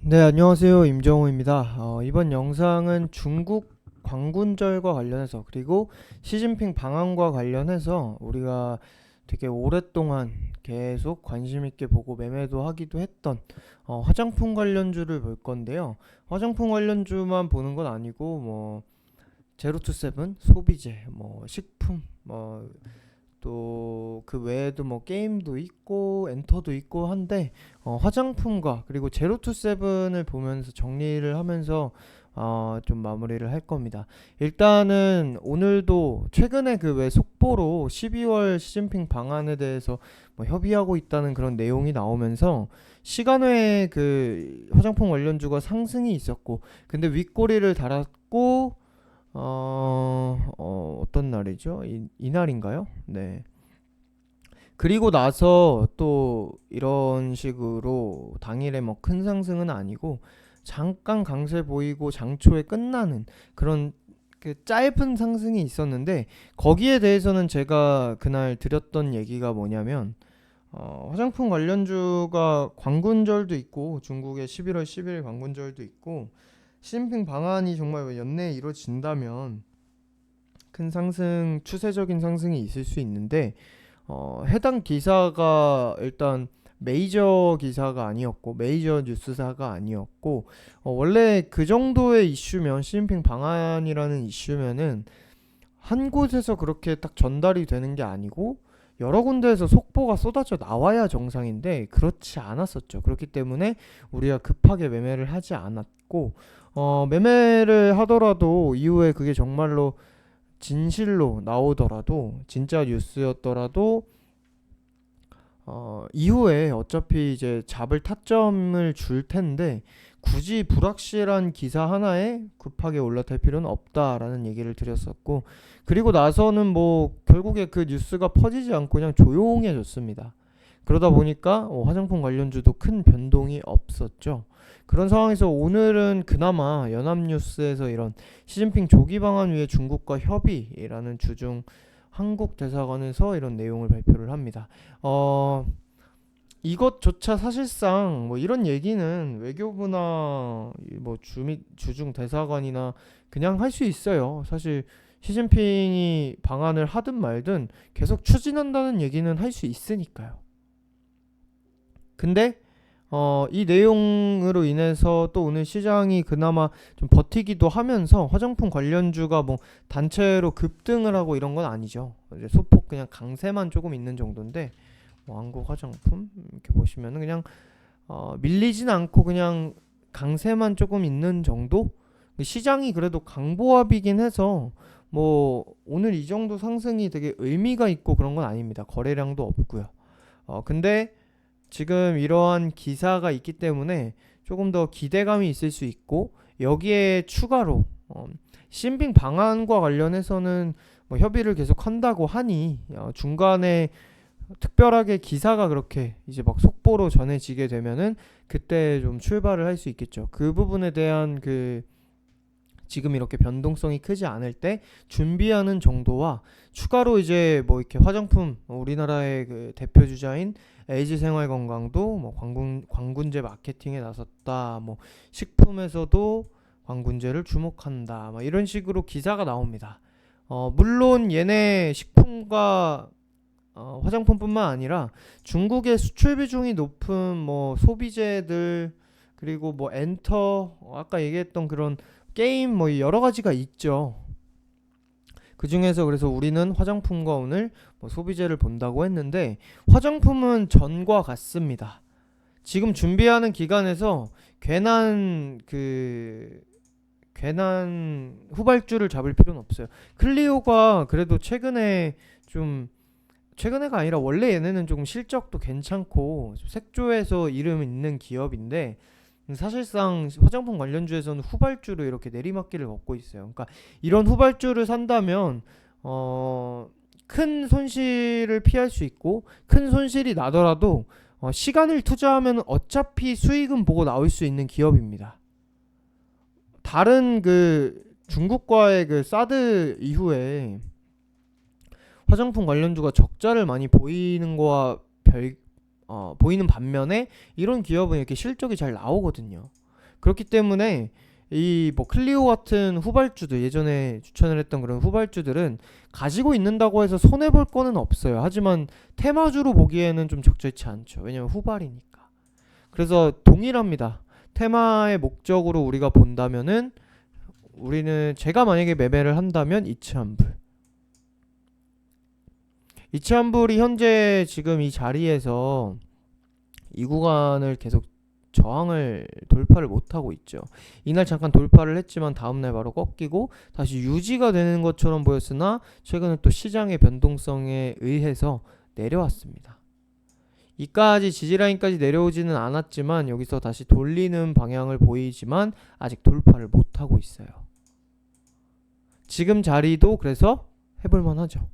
네, 안녕하세요. 임정우입니다. 이번 영상은 중국 광군절과 관련해서 그리고 시진핑 방한과 관련해서 우리가 되게 오랫동안 계속 관심 있게 보고 매매도 하기도 했던 화장품 관련주를 볼 건데요. 화장품 관련주만 보는 건 아니고 뭐 제로투세븐, 소비재, 뭐 식품, 뭐 또 그 외에도 뭐 게임도 있고 엔터도 있고 한데 화장품과 그리고 제로투세븐을 보면서 정리를 하면서 좀 마무리를 할 겁니다. 일단은 오늘도 최근에 그 왜 속보로 12월 시진핑 방안에 대해서 뭐 협의하고 있다는 그런 내용이 나오면서 시간외에 그 화장품 관련주가 상승이 있었고, 근데 윗꼬리를 달았고 어떤 날이죠? 이날인가요? 네. 그리고 나서 또 이런 식으로 당일에 뭐 큰 상승은 아니고 잠깐 강세 보이고 장초에 끝나는 그런 그 짧은 상승이 있었는데, 거기에 대해서는 제가 그날 드렸던 얘기가 뭐냐면 화장품 관련주가 광군절도 있고 중국의 11월 10일 광군절도 있고 시진핑 방안이 정말 연내에 이루어진다면 큰 상승, 추세적인 상승이 있을 수 있는데 해당 기사가 일단 메이저 기사가 아니었고 메이저 뉴스사가 아니었고, 원래 그 정도의 이슈면 시진핑 방안이라는 이슈면은 한 곳에서 그렇게 딱 전달이 되는 게 아니고 여러 군데에서 속보가 쏟아져 나와야 정상인데 그렇지 않았었죠. 그렇기 때문에 우리가 급하게 매매를 하지 않았고, 매매를 하더라도 이후에 그게 정말로 진실로 나오더라도 진짜 뉴스였더라도 이후에 어차피 이제 잡을 타점을 줄 텐데 굳이 불확실한 기사 하나에 급하게 올라탈 필요는 없다라는 얘기를 드렸었고, 그리고 나서는 뭐 결국에 그 뉴스가 퍼지지 않고 그냥 조용해졌습니다. 그러다 보니까 화장품 관련주도 큰 변동이 없었죠. 그런 상황에서 오늘은 그나마 연합뉴스에서 이런 시진핑 조기 방안 위에 중국과 협의라는 주중 한국 대사관에서 이런 내용을 발표를 합니다. 이것조차 사실상 뭐 이런 얘기는 외교부나 뭐 주중 대사관이나 그냥 할 수 있어요. 사실 시진핑이 방안을 하든 말든 계속 추진한다는 얘기는 할 수 있으니까요. 근데 이 내용으로 인해서 또 오늘 시장이 그나마 좀 버티기도 하면서 화장품 관련주가 뭐 단체로 급등을 하고 이런 건 아니죠. 이제 소폭 그냥 강세만 조금 있는 정도인데, 뭐 한국 화장품 이렇게 보시면은 그냥 밀리진 않고 그냥 강세만 조금 있는 정도? 시장이 그래도 강보합이긴 해서 뭐 오늘 이 정도 상승이 되게 의미가 있고 그런 건 아닙니다. 거래량도 없고요. 근데 지금 이러한 기사가 있기 때문에 조금 더 기대감이 있을 수 있고, 여기에 추가로 신빙 방안과 관련해서는 뭐 협의를 계속 한다고 하니 중간에 특별하게 기사가 그렇게 이제 막 속보로 전해지게 되면은 그때 좀 출발을 할 수 있겠죠. 그 부분에 대한 그 지금 이렇게 변동성이 크지 않을 때 준비하는 정도와 추가로 이제 뭐 이렇게 화장품 우리나라의 그 대표 주자인 LG생활건강도 뭐 광군제 마케팅에 나섰다, 뭐 식품에서도 광군제를 주목한다, 뭐 이런 식으로 기사가 나옵니다. 물론 얘네 식품과 화장품뿐만 아니라 중국의 수출 비중이 높은 뭐 소비재들, 그리고 뭐 엔터, 아까 얘기했던 그런 게임 뭐 여러 가지가 있죠. 그 중에서 그래서 우리는 화장품과 오늘 뭐 소비재를 본다고 했는데, 화장품은 전과 같습니다. 지금 준비하는 기간에서 괜한 후발주를 잡을 필요는 없어요. 클리오가 그래도 최근에가 아니라 원래 얘네는 조금 실적도 괜찮고 색조에서 이름 있는 기업인데, 사실상 화장품 관련주에서는 후발주로 이렇게 내리막길을 걷고 있어요. 그러니까 이런 후발주를 산다면 큰 손실을 피할 수 있고, 큰 손실이 나더라도 시간을 투자하면 어차피 수익은 보고 나올 수 있는 기업입니다. 다른 그 중국과의 그 사드 이후에 화장품 관련주가 적자를 많이 보이는 거와 보이는 반면에 이런 기업은 이렇게 실적이 잘 나오거든요. 그렇기 때문에 이 뭐 클리오 같은 후발주들, 예전에 추천을 했던 그런 후발주들은 가지고 있는다고 해서 손해 볼 거는 없어요. 하지만 테마주로 보기에는 좀 적절치 않죠. 왜냐면 후발이니까. 그래서 동일합니다. 테마의 목적으로 우리가 본다면은 우리는, 제가 만약에 매매를 한다면 이츠한불이 현재 지금 이 자리에서 이 구간을 계속 저항을 돌파를 못하고 있죠. 이날 잠깐 돌파를 했지만 다음날 바로 꺾이고 다시 유지가 되는 것처럼 보였으나 최근에 또 시장의 변동성에 의해서 내려왔습니다. 이까지 지지라인까지 내려오지는 않았지만 여기서 다시 돌리는 방향을 보이지만 아직 돌파를 못하고 있어요. 지금 자리도 그래서 해볼만 하죠.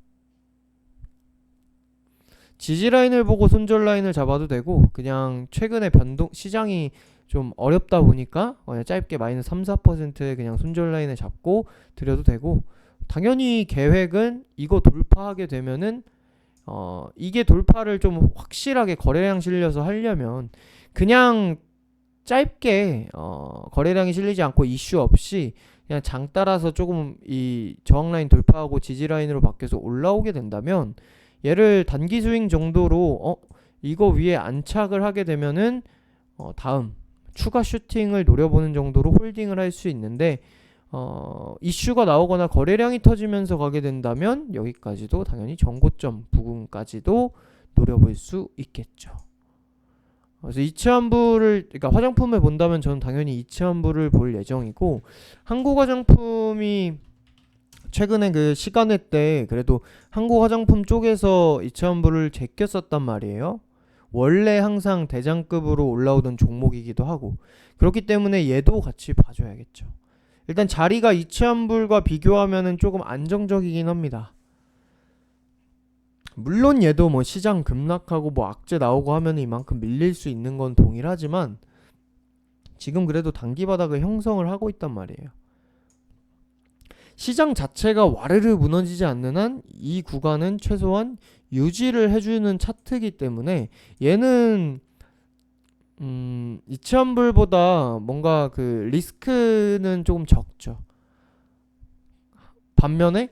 지지라인을 보고 손절라인을 잡아도 되고, 그냥 최근에 시장이 좀 어렵다 보니까 그냥 짧게 마이너스 3, 4%의 그냥 손절라인을 잡고 드려도 되고, 당연히 계획은 이거 돌파하게 되면은 이게 돌파를 좀 확실하게 거래량 실려서 하려면 그냥 짧게 거래량이 실리지 않고 이슈 없이 그냥 장 따라서 조금 이 저항라인 돌파하고 지지라인으로 바뀌어서 올라오게 된다면, 얘를 단기 스윙 정도로 이거 위에 안착을 하게 되면은 다음 추가 슈팅을 노려보는 정도로 홀딩을 할 수 있는데, 이슈가 나오거나 거래량이 터지면서 가게 된다면 여기까지도 당연히 전고점 부근까지도 노려볼 수 있겠죠. 그래서 이츠한불을, 그러니까 화장품을 본다면 저는 당연히 이츠한불을 볼 예정이고, 한국화장품이 최근에 그 시간회 때 그래도 한국 화장품 쪽에서 이츠한불을 제꼈었단 말이에요. 원래 항상 대장급으로 올라오던 종목이기도 하고, 그렇기 때문에 얘도 같이 봐줘야겠죠. 일단 자리가 이츠한불과 비교하면은 조금 안정적이긴 합니다. 물론 얘도 뭐 시장 급락하고 뭐 악재 나오고 하면 이만큼 밀릴 수 있는 건 동일하지만 지금 그래도 단기 바닥을 형성을 하고 있단 말이에요. 시장 자체가 와르르 무너지지 않는 한 이 구간은 최소한 유지를 해주는 차트이기 때문에 얘는 이츠한불보다 뭔가 그 리스크는 조금 적죠. 반면에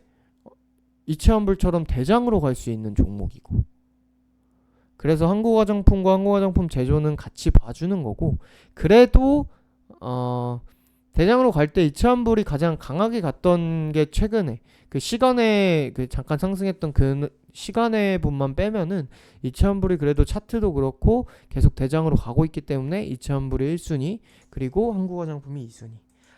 이츠한불처럼 대장으로 갈 수 있는 종목이고, 그래서 한국화장품과 한국화장품 제조는 같이 봐주는 거고, 그래도 대장으로 갈 때 이츠한불이 가장 강하게 갔던 게 최근에 그 시간에 그 잠깐 상승했던 그 시간의 분만 빼면은 이츠한불이 그래도 차트도 그렇고 계속 대장으로 가고 있기 때문에 이츠한불이 1순위, 그리고 한국화장품이 2순위.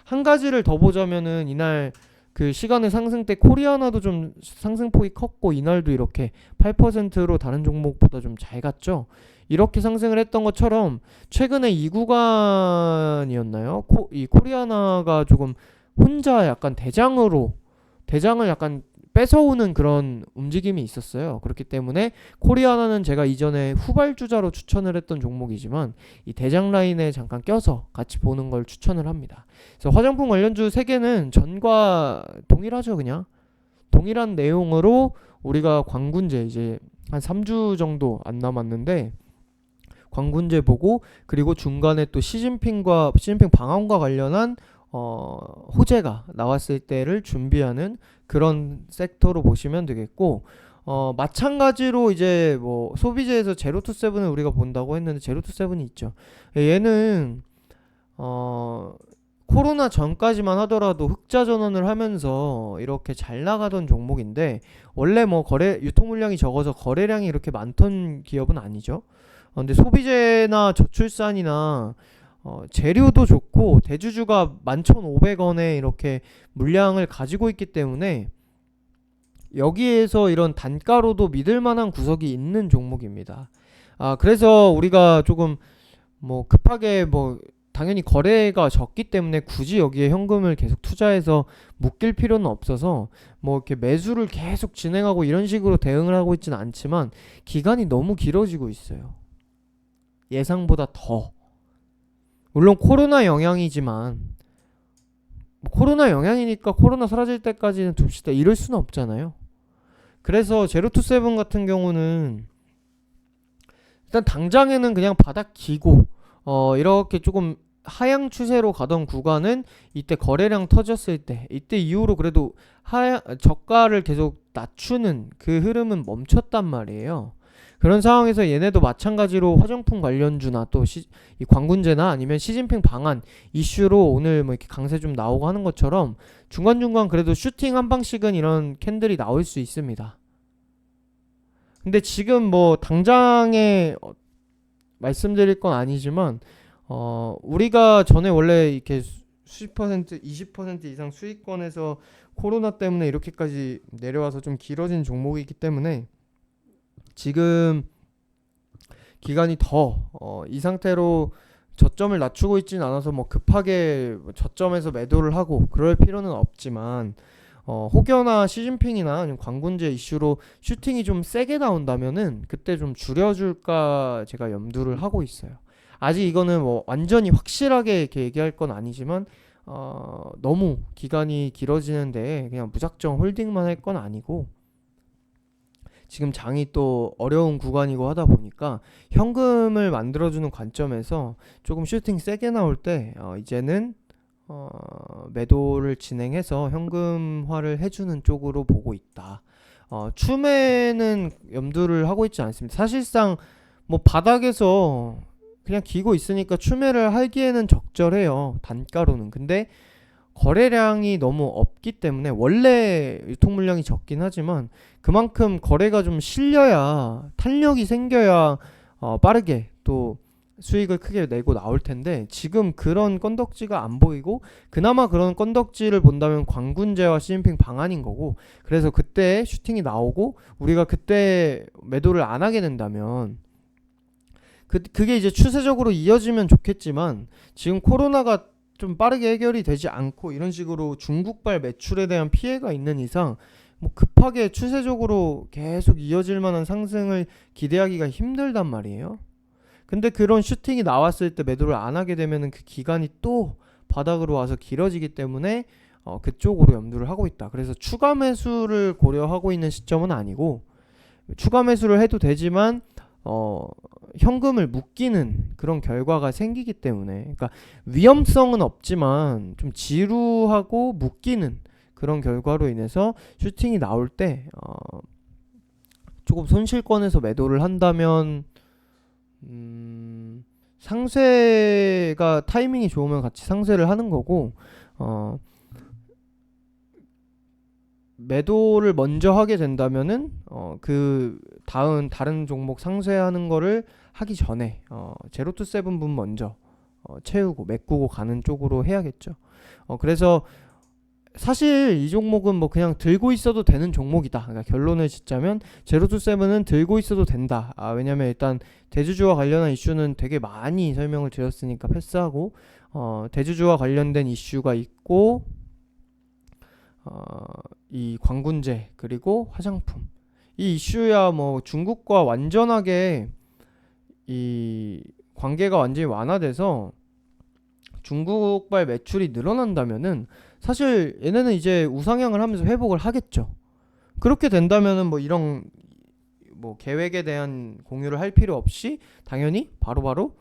한 가지를 더 보자면은 이날 그 시간의 상승 때 코리아나도 좀 상승폭이 컸고 이날도 이렇게 8%로 다른 종목보다 좀 잘 갔죠. 이렇게 상승을 했던 것처럼 최근에 이 구간이었나요? 이 코리아나가 조금 혼자 약간 대장을 약간 뺏어오는 그런 움직임이 있었어요. 그렇기 때문에 코리아나는 제가 이전에 후발주자로 추천을 했던 종목이지만 이 대장 라인에 잠깐 껴서 같이 보는 걸 추천을 합니다. 그래서 화장품 관련주 3개는 전과 동일하죠. 그냥 동일한 내용으로 우리가 광군제 이제 한 3주 정도 안 남았는데 광군제 보고, 그리고 중간에 또 시진핑 방한과 관련한 호재가 나왔을 때를 준비하는 그런 섹터로 보시면 되겠고, 마찬가지로 이제 뭐 소비재에서 제로투세븐을 우리가 본다고 했는데 제로투세븐이 있죠. 얘는 코로나 전까지만 하더라도 흑자 전환을 하면서 이렇게 잘 나가던 종목인데, 원래 뭐 유통 물량이 적어서 거래량이 이렇게 많던 기업은 아니죠. 근데 소비재나 저출산이나 재료도 좋고 대주주가 11,500원에 이렇게 물량을 가지고 있기 때문에 여기에서 이런 단가로도 믿을만한 구석이 있는 종목입니다. 그래서 우리가 조금 뭐 급하게 뭐 당연히 거래가 적기 때문에 굳이 여기에 현금을 계속 투자해서 묶일 필요는 없어서 뭐 이렇게 매수를 계속 진행하고 이런 식으로 대응을 하고 있지는 않지만 기간이 너무 길어지고 있어요. 예상보다 더. 물론 코로나 영향이지만 코로나 영향이니까 코로나 사라질 때까지는 둡시다 이럴 수는 없잖아요. 그래서 제로투세븐 같은 경우는 일단 당장에는 그냥 바닥 기고 이렇게 조금 하향 추세로 가던 구간은 이때 거래량 터졌을 때, 이때 이후로 그래도 저가를 계속 낮추는 그 흐름은 멈췄단 말이에요. 그런 상황에서 얘네도 마찬가지로 화장품 관련주나 또 이 광군제나 아니면 시진핑 방한 이슈로 오늘 뭐 이렇게 강세 좀 나오고 하는 것처럼 중간중간 그래도 슈팅 한 방씩은 이런 캔들이 나올 수 있습니다. 근데 지금 뭐 당장에 말씀드릴 건 아니지만 우리가 전에 원래 이렇게 수십 퍼센트, 20% 이상 수익권에서 코로나 때문에 이렇게까지 내려와서 좀 길어진 종목이기 때문에 지금 기간이 더 이 상태로 저점을 낮추고 있진 않아서 뭐 급하게 저점에서 매도를 하고 그럴 필요는 없지만 혹여나 시진핑이나 아니면 광군제 이슈로 슈팅이 좀 세게 나온다면은 그때 좀 줄여줄까 제가 염두를 하고 있어요. 아직 이거는 뭐 완전히 확실하게 이렇게 얘기할 건 아니지만 너무 기간이 길어지는데 그냥 무작정 홀딩만 할 건 아니고 지금 장이 또 어려운 구간이고 하다 보니까 현금을 만들어주는 관점에서 조금 슈팅 세게 나올 때 이제는 매도를 진행해서 현금화를 해주는 쪽으로 보고 있다. 추매는 염두를 하고 있지 않습니다. 사실상 뭐 바닥에서 그냥 기고 있으니까 추매를 하기에는 적절해요. 단가로는. 근데 거래량이 너무 없기 때문에 원래 유통 물량이 적긴 하지만 그만큼 거래가 좀 실려야 탄력이 생겨야 빠르게 또 수익을 크게 내고 나올 텐데 지금 그런 건덕지가 안 보이고 그나마 그런 건덕지를 본다면 광군제와 시진핑 방한인 거고 그래서 그때 슈팅이 나오고 우리가 그때 매도를 안 하게 된다면 그게 이제 추세적으로 이어지면 좋겠지만 지금 코로나가 좀 빠르게 해결이 되지 않고 이런 식으로 중국발 매출에 대한 피해가 있는 이상 뭐 급하게 추세적으로 계속 이어질 만한 상승을 기대하기가 힘들단 말이에요. 근데 그런 슈팅이 나왔을 때 매도를 안 하게 되면은 그 기간이 또 바닥으로 와서 길어지기 때문에 그쪽으로 염두를 하고 있다. 그래서 추가 매수를 고려하고 있는 시점은 아니고 추가 매수를 해도 되지만 현금을 묶이는 그런 결과가 생기기 때문에 그러니까 위험성은 없지만 좀 지루하고 묶이는 그런 결과로 인해서 슈팅이 나올 때 조금 손실권에서 매도를 한다면 상세가 타이밍이 좋으면 같이 상세를 하는 거고 매도를 먼저 하게 된다면은 그 다른 종목 상쇄하는 거를 하기 전에 제로 투 세븐분 먼저 채우고 메꾸고 가는 쪽으로 해야겠죠. 그래서 사실 이 종목은 뭐 그냥 들고 있어도 되는 종목이다. 그러니까 결론을 짓자면 제로 투 세븐은 들고 있어도 된다. 왜냐면 일단 대주주와 관련한 이슈는 되게 많이 설명을 드렸으니까 패스하고 대주주와 관련된 이슈가 있고 이 광군제 그리고 화장품 이 이슈야 뭐 중국과 완전하게 이 관계가 완전히 완화돼서 중국발 매출이 늘어난다면은 사실 얘네는 이제 우상향을 하면서 회복을 하겠죠. 그렇게 된다면은 뭐 이런 뭐 계획에 대한 공유를 할 필요 없이 당연히 바로바로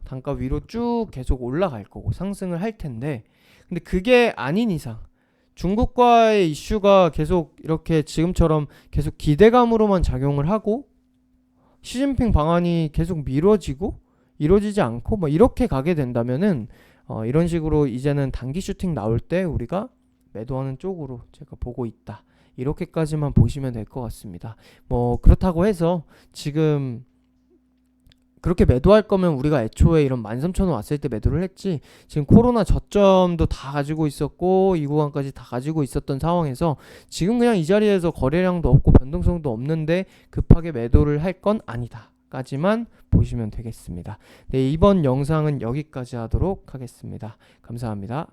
단가 위로 쭉 계속 올라갈 거고 상승을 할 텐데 근데 그게 아닌 이상 중국과의 이슈가 계속 이렇게 지금처럼 계속 기대감으로만 작용을 하고 시진핑 방안이 계속 미뤄지고 이루어지지 않고 뭐 이렇게 가게 된다면은 이런 식으로 이제는 단기 슈팅 나올 때 우리가 매도하는 쪽으로 제가 보고 있다. 이렇게까지만 보시면 될 것 같습니다. 뭐 그렇다고 해서 지금 그렇게 매도할 거면 우리가 애초에 이런 13,000원 왔을 때 매도를 했지 지금 코로나 저점도 다 가지고 있었고 이 구간까지 다 가지고 있었던 상황에서 지금 그냥 이 자리에서 거래량도 없고 변동성도 없는데 급하게 매도를 할 건 아니다 까지만 보시면 되겠습니다. 네, 이번 영상은 여기까지 하도록 하겠습니다. 감사합니다.